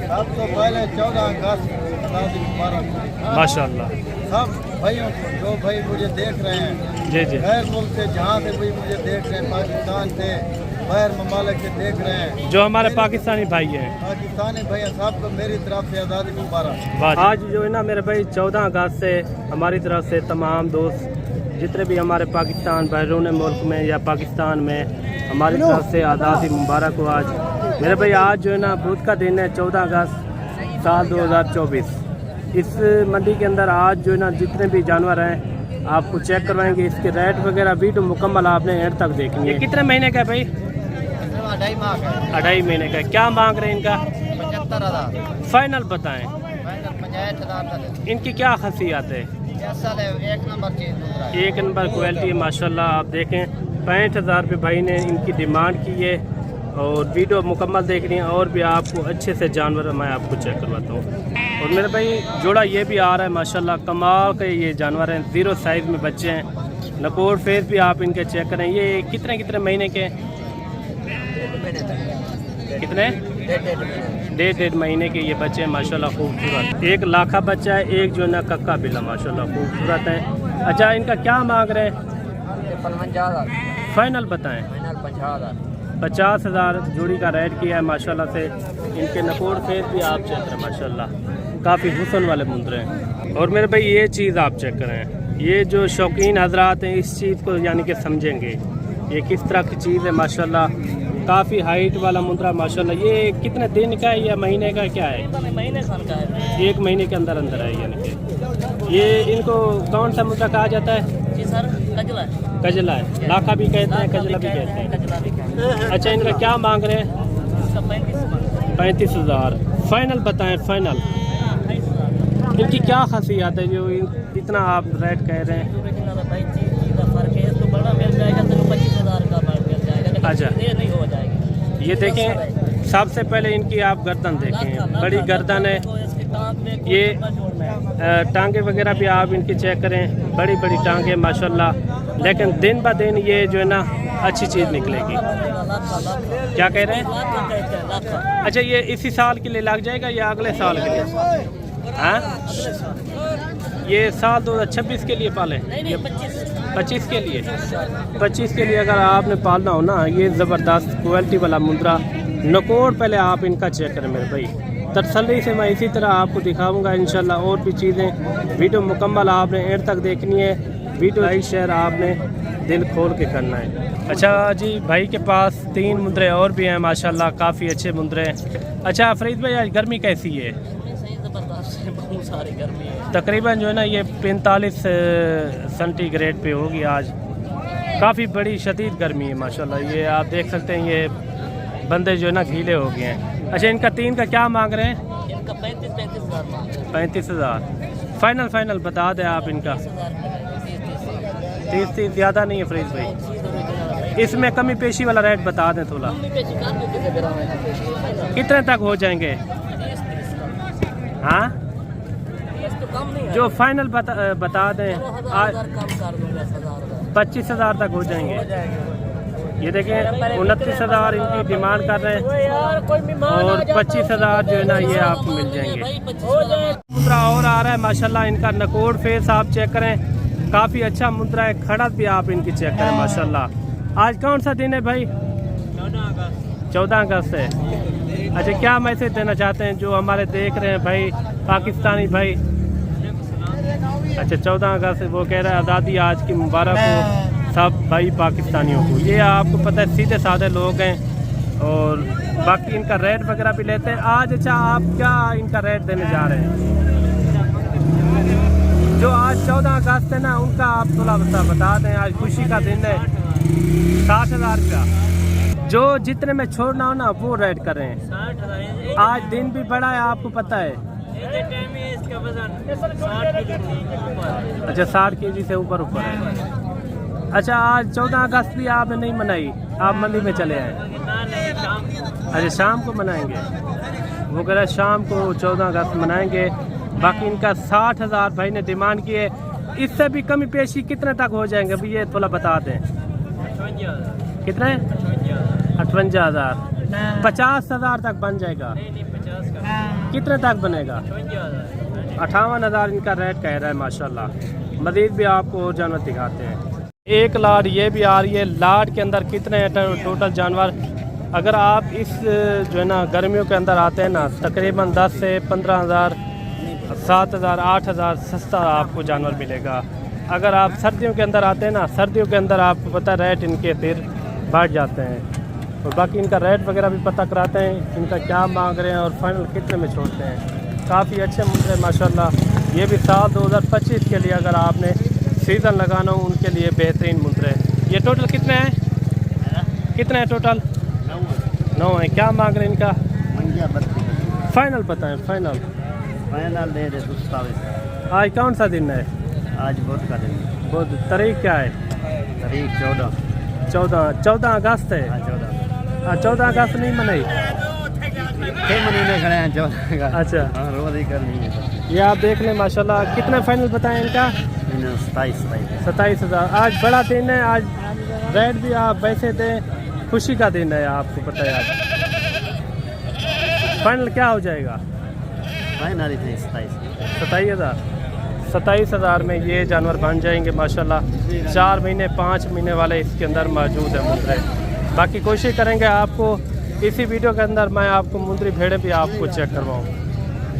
सबसे पहले 14 अगस्त मुबारक माशाल्लाह। सब भाइयों को, जो भाई मुझे देख रहे हैं जी जी। गैर मुल्क से, जहाँ से भी मुझे देख रहे हैं, पाकिस्तान से, गैर ममालिक से देख रहे हैं, जो हमारे पाकिस्तानी भाई हैं, पाकिस्तानी भैया सबको मेरी तरफ से आज़ादी मुबारक। आज जो है ना मेरे भाई 14 अगस्त से हमारी तरफ से तमाम दोस्त जितने भी हमारे पाकिस्तान बैरून मुल्क में या पाकिस्तान में हमारी तरफ से आज़ादी मुबारक हो। आज मेरे भाई आज जो है ना बुध का दिन है, 14 अगस्त साल 2024। इस मंडी के अंदर आज जो है ना जितने भी जानवर हैं आपको चेक करवाएंगे, इसके रेट वगैरह वीडियो मुकम्मल आपने एंड तक देखनी है। कितने महीने का है भाई? 2.5 माह का। 2.5 महीने का। क्या मांग रहे हैं इनका? 75,000 फाइनल बताएं। 65,000। इनकी क्या खासियत है? एक नंबर चीज, दूसरा है। एक नंबर क्वालिटी है माशाल्लाह। आप देखें 65,000 रुपये भाई ने इनकी डिमांड की है और वीडियो मुकम्मल देखनी है और भी आपको अच्छे से जानवर मैं आपको चेक करवाता हूँ। और मेरे भाई जोड़ा ये भी आ रहा है माशाल्लाह, कमाल के ये जानवर हैं, 0 साइज़ में बच्चे हैं। नकोर फेस भी आप इनके चेक करें। ये कितने कितने महीने के? कितने? 1.5 महीने के ये बच्चे हैं माशाल्लाह, खूबसूरत। एक लाखा बच्चा है, एक जो है ना कक्का बिल्ला माशाल्लाह खूबसूरत है। अच्छा इनका क्या मांग रहे हैं? 55,000 फाइनल बताएं। 50,000। 50,000 जोड़ी का रेट किया है माशाल्लाह से। इनके नकोर फेस भी आप चेक करें माशाल्लाह, काफ़ी हुस्न वाले मुंदरे हैं। और मेरे भाई ये चीज़ आप चेक करें, ये जो शौकीन हजरात हैं इस चीज़ को यानी कि समझेंगे ये किस तरह की चीज़ है माशाल्लाह। काफ़ी हाइट वाला मुंदरा माशाल्लाह। ये कितने दिन का है या महीने का क्या है? महीने का है। 1 महीने के अंदर अंदर है यानी कि। ये इनको कौन सा मुंदरा कहा जाता है? जी सर, कजला। कजला है, लाखा भी कहते हैं, कजला भी कहते हैं। कजला भी कहते हैं। अच्छा इनका क्या मांग रहे हैं? 35,000 फाइनल बताएं। फाइनल। इनकी क्या खासियत है जो इतना आप रेट कह रहे हैं? भाई चीज का फर्क है, इसको बड़ा मिल जाएगा तो 25,000 का मिल जाएगा। अच्छा ये नहीं हो जाएगा। ये देखें, सबसे पहले इनकी आप गर्दन देखें, बड़ी गर्दन है। ये टांगे वगैरह भी आप इनकी चेक करें, बड़ी बड़ी टांगे माशाल्लाह। लेकिन दिन ब दिन ये जो है ना अच्छी चीज़ निकलेगी। क्या कह रहे हैं? अच्छा ये इसी साल के लिए लग जाएगा या अगले साल के लिए? हाँ ये साल 2026 के लिए पाले? 25 के लिए? 25 के लिए अगर आपने पालना हो ना, ये ज़बरदस्त क्वालिटी वाला मुंदरा नकोर पहले आप इनका चेक करें मेरे भाई। तसल्ली से मैं इसी तरह आपको दिखाऊंगा इंशाल्लाह और भी चीज़ें। वीडियो मुकम्मल आपने एंड तक देखनी है, वीडियो लाइक शेयर आपने दिल खोल के करना है। अच्छा जी, भाई के पास 3 मुंदरे और भी हैं माशाल्लाह, काफ़ी अच्छे मुंदरे हैं। अच्छा फरीद भाई आज गर्मी कैसी है? बहुत सारी गर्मी है। तकरीबन जो है ना ये 45 सेंटीग्रेड पे होगी आज। काफ़ी बड़ी शदीद गर्मी है माशाल्लाह। ये आप देख सकते हैं, ये बंदे जो है ना गीले हो गए हैं। अच्छा इनका 3 का क्या मांग रहे हैं? इनका 35,000। 35,000 फाइनल बता दें आप इनका। 30 ज़्यादा नहीं है फरीद भाई, इसमें कमी पेशी वाला रेट बता दें थोड़ा। कितने तक हो जाएंगे? हाँ जो फाइनल बता दें। 25,000 तक हो जाएंगे। ये देखें 29,000 इनकी डिमांड कर रहे हैं और 25,000 जो है ना ये आपको मिल जाएंगे। मुंदरा और आ रहा है माशाल्लाह। इनका नकोर फेस आप चेक करें, काफ़ी अच्छा मुंदरा है। खड़त भी आप इनकी चेक करें माशाल्लाह। आज कौन सा दिन है भाई? 14 अगस्त है। अच्छा क्या मैसेज देना चाहते हैं जो हमारे देख रहे हैं भाई पाकिस्तानी भाई? अच्छा 14 अगस्त वो कह रहे हैं आज़ादी आज की मुबारक हो सब भाई पाकिस्तानियों को। ये आपको पता है सीधे साधे लोग हैं और बाकी इनका रेट वगैरह भी लेते हैं आज। अच्छा आप क्या इनका रेट देने जा रहे हैं? जो आज 14 अगस्त है ना उनका आप थोड़ा बता दें। आज खुशी का दिन है। 60,000 का जो जितने में छोड़ना हो ना वो रेट करें। आज दिन भी बड़ा है आपको पता है। अच्छा 60 kg से ऊपर है। अच्छा आज 14 अगस्त भी आपने नहीं मनाई, आप मंडी में चले आए? अच्छा शाम को मनाएंगे। वो कह रहे शाम को 14 अगस्त मनाएंगे। बाकी इनका 60,000 भाई ने डिमांड की है। इससे भी कमी पेशी कितने तक हो जाएंगे अभी ये थोड़ा बता दें। कितने? 58,000। 50,000 तक बन जाएगा। कितने तक बनेगा? 58,000 इनका रेट कह रहा है माशाल्लाह। मज़ीद भी आपको और जानवर दिखाते हैं। एक लाट ये भी आ रही है। लाट के अंदर कितने हैं टोटल जानवर? अगर आप इस जो है ना गर्मियों के अंदर आते हैं ना, तकरीबन 10 से 15,000, 7,000, 8,000 सस्ता आपको जानवर मिलेगा। अगर आप सर्दियों के अंदर आते हैं ना, सर्दियों के अंदर आपको पता रेट इनके फिर बढ़ जाते हैं। और बाकी इनका रेट वगैरह भी पता कराते हैं, इनका क्या मांग रहे हैं और फाइनल कितने में छोड़ते हैं। काफ़ी अच्छे मुंडे माशाल्लाह। ये भी साल 2025 के लिए अगर आपने सीज़न लगाना हो उनके लिए बेहतरीन मुंडे। ये टोटल कितने हैं? कितने हैं टोटल? 9 है। क्या मांग रहे हैं इनका? फाइनल बताएं। फाइनल दे दे 27। आज कौन सा दिन है? आज बुध का दिन। बुध। तारीख क्या है? तारीख 14 अगस्त है। 14 अगस्त नहीं मनाई? 6 महीने खड़े हैं 14 का। अच्छा, हाँ, रोज ही करनी है। ये आप देख लें माशाल्लाह। कितने फाइनल बताएं इनका? 27,000। आज बड़ा दिन है। आज रेट भी आप वैसे दें, खुशी का दिन है, आपको पता है। आज फाइनल क्या हो जाएगा? फाइनल 27,000। 27,000 में ये जानवर बन जाएंगे माशाल्लाह। 4 महीने 5 महीने वाले इसके अंदर मौजूद है मुंदरे। बाकी कोशिश करेंगे आपको इसी वीडियो के अंदर मैं आपको मुंदरी भेड़ें भी आपको चेक करवाऊँ।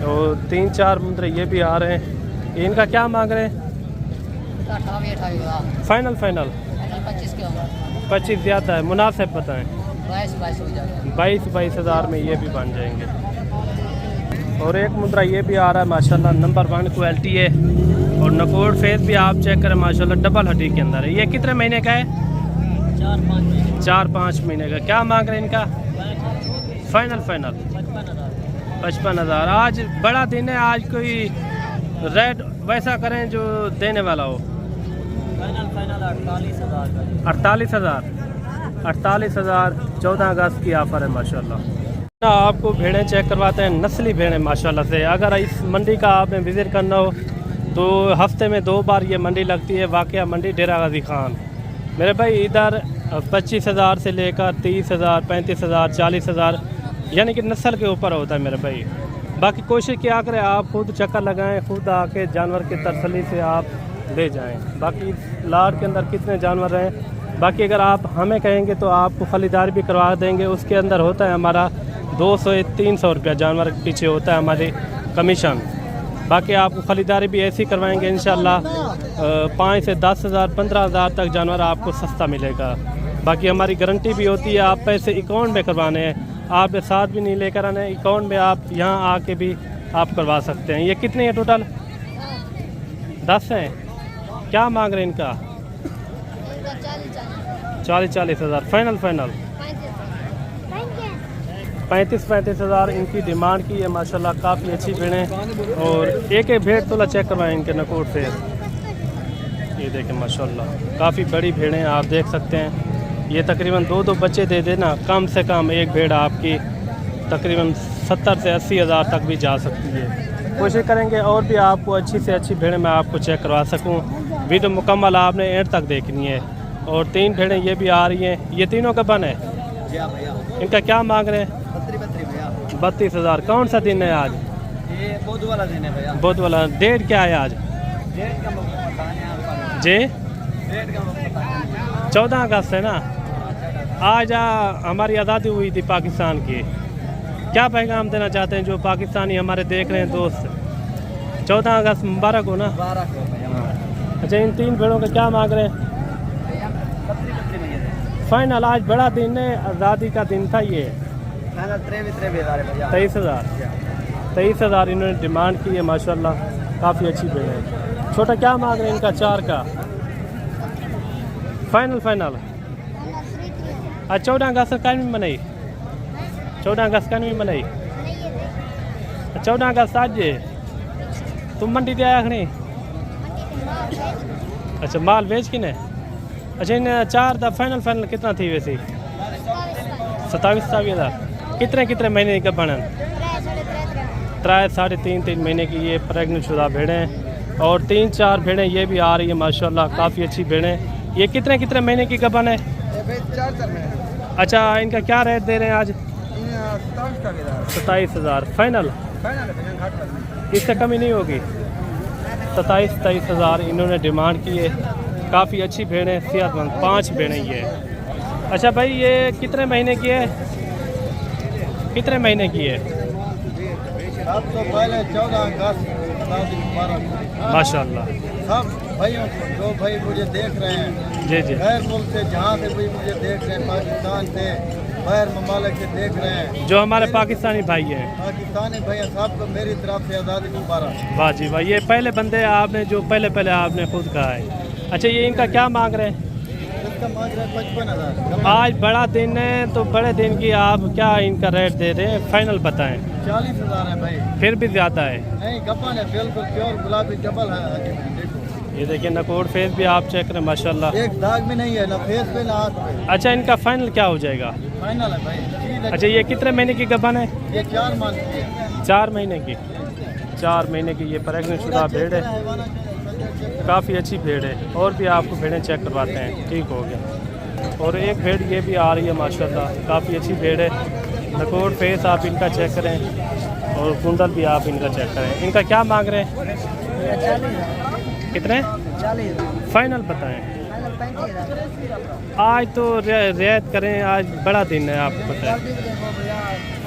तो 3-4 मुंदरे ये भी आ रहे हैं। इनका क्या मांग रहे हैं? 28 फाइनल 25 के होगा। 25 ज़्यादा है, मुनासिब बताएँ। 22 हो जाएगा। 22,000 में ये भी बन जाएंगे। और एक मुंद्रा ये भी आ रहा है माशाल्लाह, नंबर 1 क्वालिटी है। और नकोड़ फेस भी आप चेक करें माशाल्लाह, डबल हड्डी के अंदर है। ये कितने महीने का है? 4-5 महीने का। क्या मांग रहे हैं इनका? फाइनल 55,000। आज बड़ा दिन है, आज कोई रेट वैसा करें जो देने वाला हो। 48,000। 14 अगस्त की ऑफ़र है माशाल्लाह। आपको भेड़ें चेक करवाते हैं, नस्ली भेड़ें माशाल्लाह से। अगर इस मंडी का आपने विज़िट करना हो तो हफ्ते में 2 बार ये मंडी लगती है। वाक़या मंडी डेरा गाजी खान। मेरे भाई इधर 25,000 से लेकर 30,000, 35,000, 40,000 यानी कि नस्ल के ऊपर होता है मेरे भाई। बाकी कोशिश क्या करें, आप खुद चक्कर लगाएं, खुद आके जानवर की तसल्ली से आप ले जाएं। बाकी लाट के अंदर कितने जानवर हैं, बाकी अगर आप हमें कहेंगे तो आपको खरीदारी भी करवा देंगे। उसके अंदर होता है हमारा 200-300 रुपया जानवर के पीछे होता है हमारी कमीशन। बाकी आपको ख़रीदारी भी ऐसी करवाएंगे इंशाल्लाह। 5 से 10,000, 15,000 तक जानवर आपको सस्ता मिलेगा। बाकी हमारी गारंटी भी होती है। आप पैसे अकाउंट में करवाने हैं, आप साथ भी नहीं लेकर आने, अकाउंट में आप यहाँ आके भी आप करवा सकते हैं। ये कितने हैं टोटल? 10 हैं। क्या मांग रहे हैं इनका? 40,000। फाइनल 35,000 इनकी डिमांड की है माशाल्लाह। काफ़ी अच्छी भेड़ें। और एक भेड़ तोला चेक करवाएं इनके नकोड़ से। ये देखें माशाल्लाह, काफ़ी बड़ी भेड़ें आप देख सकते हैं। ये तकरीबन 2 बच्चे दे देना, कम से कम एक भेड़ आपकी तकरीबन 70 से 80,000 तक भी जा सकती है। कोशिश करेंगे और भी आपको अच्छी से अच्छी भेड़ें मैं आपको चेक करवा सकूँ। वीडियो मुकम्मल आपने एंड तक देखनी है। और 3 भेड़ें ये भी आ रही हैं। ये तीनों का बन है। इनका क्या मांग रहे हैं? 32,000। कौन सा दिन है आज? ये बुध वाला दिन है भैया। बुध वाला। डेट क्या है आज? डेट का जी डेट का 14 अगस्त है ना। आज हमारी आज़ादी हुई थी पाकिस्तान की। क्या पैगाम देना चाहते हैं जो पाकिस्तानी हमारे देख रहे हैं दोस्त? 14 अगस्त मुबारक हो ना। 12 को भैया। अच्छा, इन 3 भेड़ों का क्या मांग रहे हैं? फाइनल आज बड़ा दिन है, आज़ादी का दिन था। ये 23,000 इन्होंने डिमांड की है माशाल्लाह। काफ़ी अच्छी भेड़ है। छोटा क्या मांग रहे हैं इनका? 4 का। फाइनल आज 14 अगस्त का नहीं मनाई? 14 अगस्त का नहीं मनाई? 14 अगस्त आज जे तुम मंडी दे आया खड़ी? अच्छा, माल बेच कि ने? अच्छा, इन 4 का फाइनल कितना थी वैसे? 27,000। कितने महीने का बनन? 3.5-3 महीने की ये प्रेगनेंट शुदा भेड़ें हैं। और 3-4 भेड़ें ये भी आ रही है माशाल्लाह, काफ़ी अच्छी भेड़ें। ये कितने महीने की गबन है? 4 अच्छा, इनका क्या रेट दे रहे हैं आज? 27,000 फाइनल। फाइनल है भैया, घाट वाली। इससे कमी नहीं होगी। 27-23 हज़ार इन्होंने डिमांड की है। काफ़ी अच्छी भेड़ है, सेहतमंद 5 भेड़ें ये है। अच्छा भाई, ये कितने महीने की है? कितने महीने की है? सब तो पहले 14 अगस्त 2012 माशाल्लाह। सब भाइयों को, जो भाई मुझे देख रहे हैं जी जी। गैर मुल्क से, जहाँ से भी मुझे देख रहे हैं, पाकिस्तान से, गैर ममालिक से देख रहे हैं, जो हमारे पाकिस्तानी भाई हैं, पाकिस्तानी भैया सबको मेरी तरफ से आज़ादी मुबारक। वाह जी वाह। ये पहले बंदे आपने जो पहले आपने खुद कहा है। अच्छा, ये इनका क्या मांग रहे हैं? इसका मांग रहे 55,000। आज बड़ा दिन है, तो बड़े दिन की आप क्या इनका रेट दे रहे हैं? फाइनल बताएं। 40,000 है भाई। फिर भी ज़्यादा है। नहीं, गप्पन है, बिल्कुल प्योर गुलाबी जबल है। देखो, ये देखिए नकोड़ फेस भी आप चेक करें, माशाल्लाह। एक दाग भी नहीं है, ना फेस पे ना हाथ पे। अच्छा, इनका फाइनल क्या हो जाएगा? फाइनल है भाई, चीज़ है। अच्छा, ये कितने महीने की गबन है? ये 4 माह की है। 4 महीने की। 4 महीने की ये प्रेग्नेंट शुदा भेड़ है। काफ़ी अच्छी भेड़ है। और भी आपको भेड़ें चेक करवाते हैं। ठीक हो गया। और एक भेड़ ये भी आ रही है माशाल्लाह, काफ़ी अच्छी भेड़ है। नकोड़ फेस आप इनका चेक करें और कुंडल भी आप इनका चेक करें। इनका क्या मांग रहे हैं? 40,000। कितने? 40,000। फाइनल बताएं। फाइनल 35,000। आज तो रियायत करें, आज बड़ा दिन है, आपको पता है।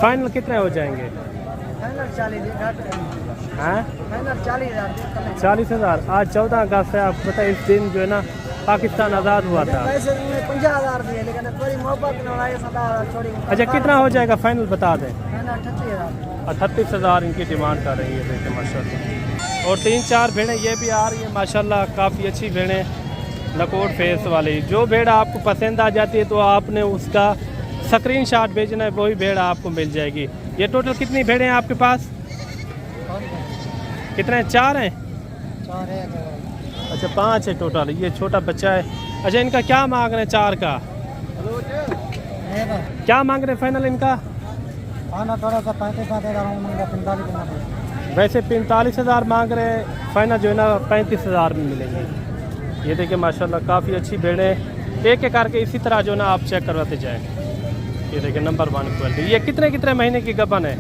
फाइनल कितने हो जाएंगे? फाइनल 40,000। हैं? फाइनल 40,000। 40,000। आज 14 अगस्त है, आपको पता है। इस दिन जो है ना पाकिस्तान आज़ाद हुआ था। वैसे 50,000 दिए, लेकिन थोड़ी मोहब्बत न छोड़ी। अच्छा, कितना हो जाएगा फाइनल बता दें। फाइनल 38,000। 38,000 इनकी डिमांड कर रही है। देखिए माशाल्लाह। और 3-4 भेड़ें ये भी आ रही है माशाल्लाह, काफ़ी अच्छी भेड़ें नकोड़ फेस वाली। जो भेड़ आपको पसंद आ जाती है तो आपने उसका स्क्रीनशॉट भेजना है, वही भेड़ आपको मिल जाएगी। ये टोटल कितनी भेड़ें हैं आपके पास? कितने? 4 हैं। 4 है। अच्छा, 5 है टोटल। ये छोटा बच्चा है। अच्छा, इनका क्या मांग रहे हैं? 4 का क्या मांग रहे हैं फाइनल इनका? आना थोड़ा सा 45,000। वैसे 45,000 मांग रहे हैं, फाइनल जो है ना 35,000 में मिलेंगे। ये देखिए माशाल्लाह, काफ़ी अच्छी भेड़ें। एक एक करके इसी तरह जो ना आप चेक करवाते जाएं। ये देखिए नंबर 1 क्वालिटी। ये कितने महीने की गबन है?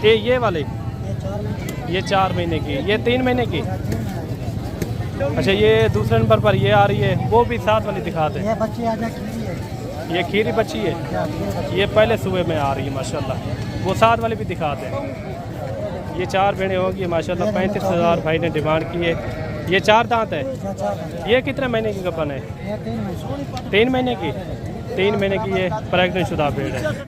ये वाले ये 4 महीने की, ये 3 महीने की। अच्छा, ये दूसरे नंबर पर ये आ रही है, वो भी साथ वाली दिखा दें। ये बच्ची आजा खीरी है। ये खीरी बच्ची है, ये पहले सुबह में आ रही है माशाल्लाह। वो साथ वाली भी दिखा दें। ये 4 भेड़ें होंगी माशाल्लाह। 35,000 भाई ने डिमांड की है। ये 4 दांत है। ये कितने महीने की गबन है? 3 महीने की। 3 महीने की ये प्रेग्नेंट शुदा भेड़ है।